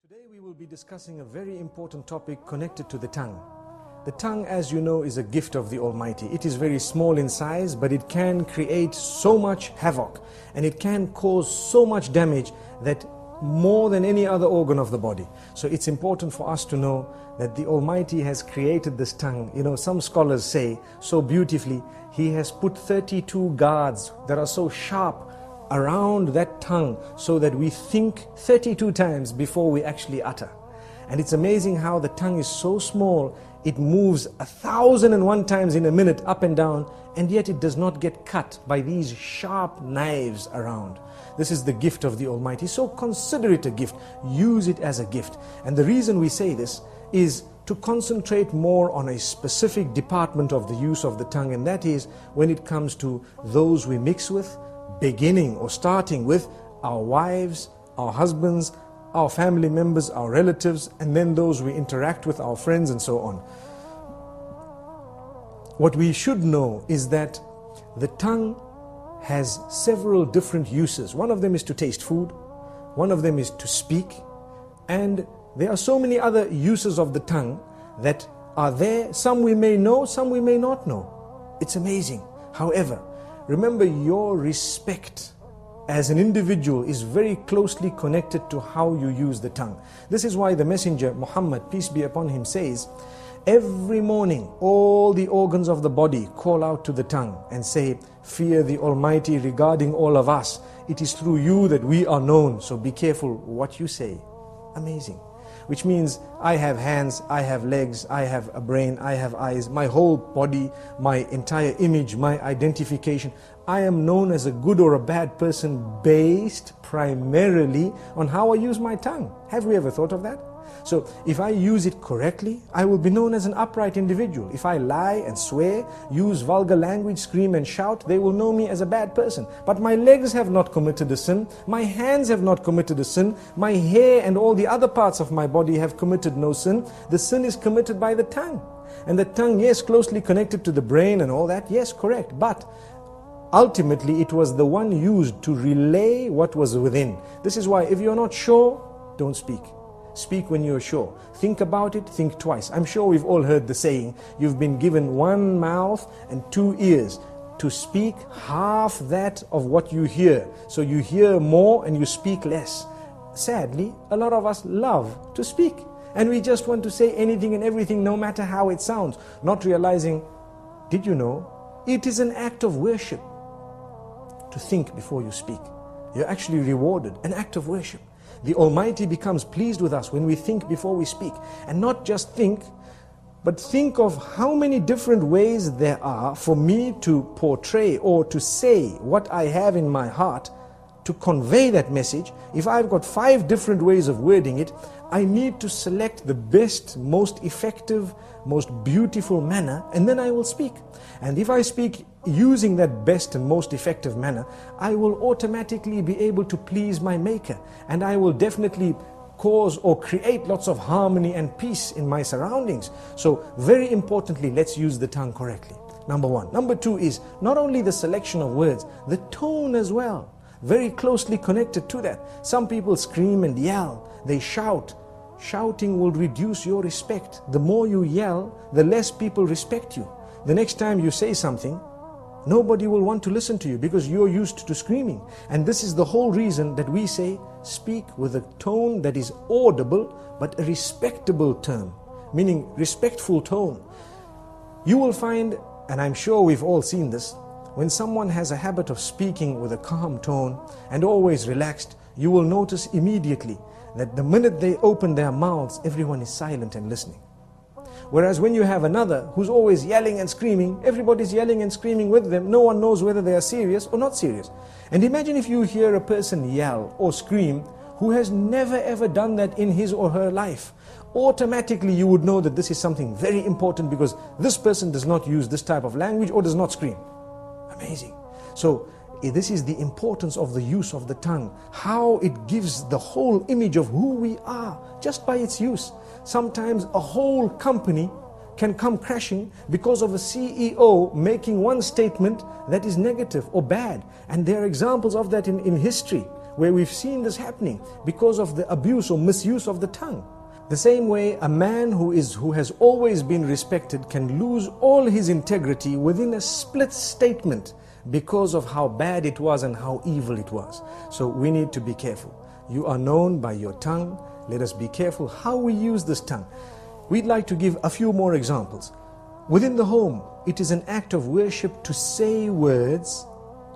Today we will be discussing a very important topic connected to the tongue. The tongue, as you know, is a gift of the Almighty. It is very small in size, but it can create so much havoc and it can cause so much damage that more than any other organ of the body. So it's important for us to know that the Almighty has created this tongue. You know, some scholars say so beautifully, He has put 32 guards that are so sharp around that tongue so that we think 32 times before we actually utter. And it's amazing how the tongue is so small, it moves 1,001 times in a minute up and down, and yet it does not get cut by these sharp knives around. This is the gift of the Almighty. So consider it a gift. Use it as a gift. And the reason we say this is to concentrate more on a specific department of the use of the tongue, and that is when it comes to those we mix with, beginning or starting with our wives, our husbands, our family members, our relatives, and then those we interact with, our friends and so on. What we should know is that the tongue has several different uses. One of them is to taste food, one of them is to speak, and there are so many other uses of the tongue that are there. Some we may know, some we may not know. It's amazing. However, remember, your respect as an individual is very closely connected to how you use the tongue. This is why the Messenger Muhammad, peace be upon him, says, every morning all the organs of the body call out to the tongue and say, fear the Almighty regarding all of us. It is through you that we are known, so be careful what you say. Amazing. Which means I have hands, I have legs, I have a brain, I have eyes, my whole body, my entire image, my identification. I am known as a good or a bad person based primarily on how I use my tongue. Have we ever thought of that? So if I use it correctly, I will be known as an upright individual. If I lie and swear, use vulgar language, scream and shout, they will know me as a bad person. But my legs have not committed a sin, my hands have not committed a sin, my hair and all the other parts of my body have committed no sin. The sin is committed by the tongue. And the tongue, yes, closely connected to the brain and all that, yes, correct. But ultimately it was the one used to relay what was within. This is why if you're not sure, don't speak. Speak when you're sure. Think about it, think twice. I'm sure we've all heard the saying, you've been given one mouth and two ears to speak half that of what you hear. So you hear more and you speak less. Sadly, a lot of us love to speak. And we just want to say anything and everything, no matter how it sounds. Not realizing, did you know, it is an act of worship to think before you speak. You're actually rewarded, an act of worship. The Almighty becomes pleased with us when we think before we speak. And not just think, but think of how many different ways there are for me to portray or to say what I have in my heart, to convey that message. If I've got 5 different ways of wording it, I need to select the best, most effective, most beautiful manner, and then I will speak. And if I speak using that best and most effective manner, I will automatically be able to please my Maker, and I will definitely cause or create lots of harmony and peace in my surroundings. So very importantly, let's use the tongue correctly. Number 1. Number 2 is not only the selection of words, the tone as well. Very closely connected to that. Some people scream and yell, they shout. Shouting will reduce your respect. The more you yell, the less people respect you. The next time you say something, nobody will want to listen to you because you're used to screaming. And this is the whole reason that we say, speak with a tone that is audible, but a respectable term, meaning respectful tone. You will find, and I'm sure we've all seen this, when someone has a habit of speaking with a calm tone and always relaxed, you will notice immediately that the minute they open their mouths, everyone is silent and listening. Whereas when you have another who's always yelling and screaming, everybody's yelling and screaming with them, no one knows whether they are serious or not serious. And imagine if you hear a person yell or scream who has never ever done that in his or her life. Automatically you would know that this is something very important because this person does not use this type of language or does not scream. Amazing. So this is the importance of the use of the tongue, how it gives the whole image of who we are just by its use. Sometimes a whole company can come crashing because of a CEO making one statement that is negative or bad. And there are examples of that in history, where we've seen this happening because of the abuse or misuse of the tongue. The same way a man who has always been respected can lose all his integrity within a split statement because of how bad it was and how evil it was. So we need to be careful. You are known by your tongue. Let us be careful how we use this tongue. We'd like to give a few more examples. Within the home, it is an act of worship to say words,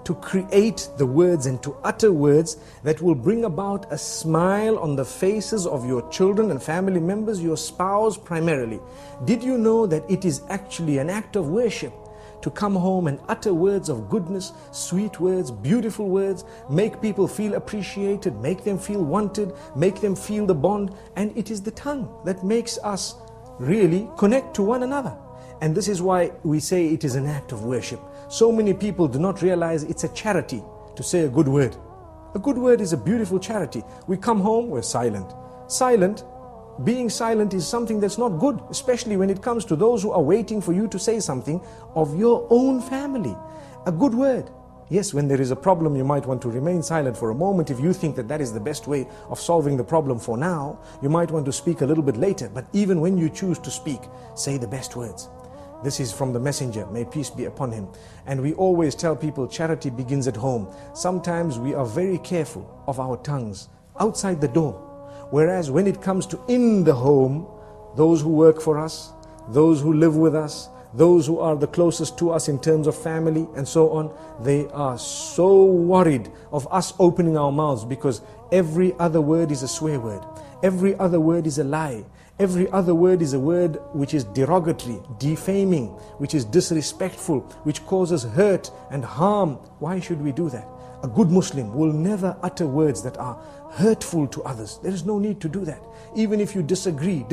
to create the words and to utter words that will bring about a smile on the faces of your children and family members, your spouse primarily. Did you know that it is actually an act of worship to come home and utter words of goodness, sweet words, beautiful words, make people feel appreciated, make them feel wanted, make them feel the bond? And it is the tongue that makes us really connect to one another. And this is why we say it is an act of worship. So many people do not realize it's a charity to say a good word. A good word is a beautiful charity. We come home, we're silent. Being silent is something that's not good, especially when it comes to those who are waiting for you to say something of your own family. A good word. Yes, when there is a problem, you might want to remain silent for a moment. If you think that that is the best way of solving the problem for now, you might want to speak a little bit later. But even when you choose to speak, say the best words. This is from the messenger, may peace be upon him. And we always tell people charity begins at home. Sometimes we are very careful of our tongues outside the door. Whereas when it comes to in the home, those who work for us, those who live with us, those who are the closest to us in terms of family and so on, they are so worried of us opening our mouths because every other word is a swear word. Every other word is a lie. Every other word is a word which is derogatory, defaming, which is disrespectful, which causes hurt and harm. Why should we do that? A good Muslim will never utter words that are hurtful to others. There is no need to do that. Even if you disagree,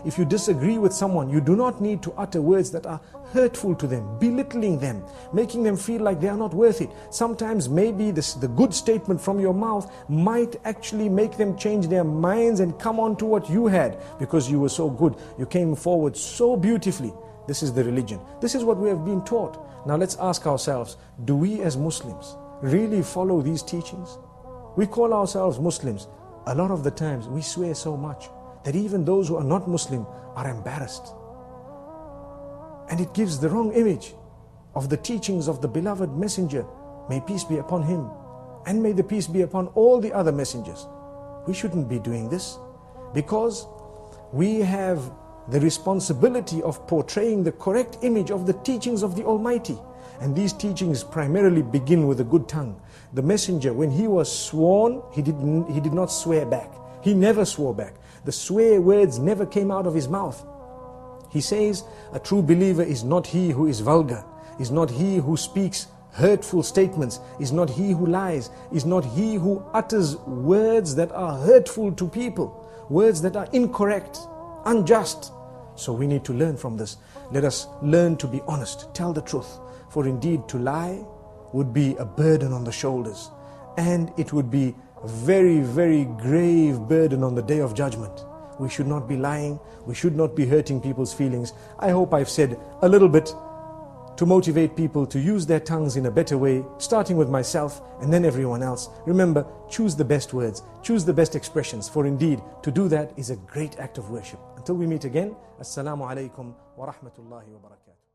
if you disagree with someone, you do not need to utter words that are hurtful to them, belittling them, making them feel like they are not worth it. Sometimes maybe the good statement from your mouth might actually make them change their minds and come on to what you had because you were so good. You came forward so beautifully. This is the religion. This is what we have been taught. Now let's ask ourselves, do we as Muslims really follow these teachings? We call ourselves Muslims. A lot of the times we swear so much that even those who are not Muslim are embarrassed. And it gives the wrong image of the teachings of the beloved messenger. May peace be upon him, and may the peace be upon all the other messengers. We shouldn't be doing this because we have the responsibility of portraying the correct image of the teachings of the Almighty. And these teachings primarily begin with a good tongue. The messenger, when he was sworn, he did not swear back. He never swore back. The swear words never came out of his mouth. He says, a true believer is not he who is vulgar, is not he who speaks hurtful statements, is not he who lies, is not he who utters words that are hurtful to people, words that are incorrect, unjust. So we need to learn from this. Let us learn to be honest, tell the truth. For indeed to lie would be a burden on the shoulders, and it would be a very, very grave burden on the day of judgment. We should not be lying, we should not be hurting people's feelings. I hope I've said a little bit to motivate people to use their tongues in a better way, starting with myself and then everyone else. Remember, choose the best words, choose the best expressions, for indeed to do that is a great act of worship. Until we meet again, Assalamu alaikum wa rahmatullahi wa barakatuh.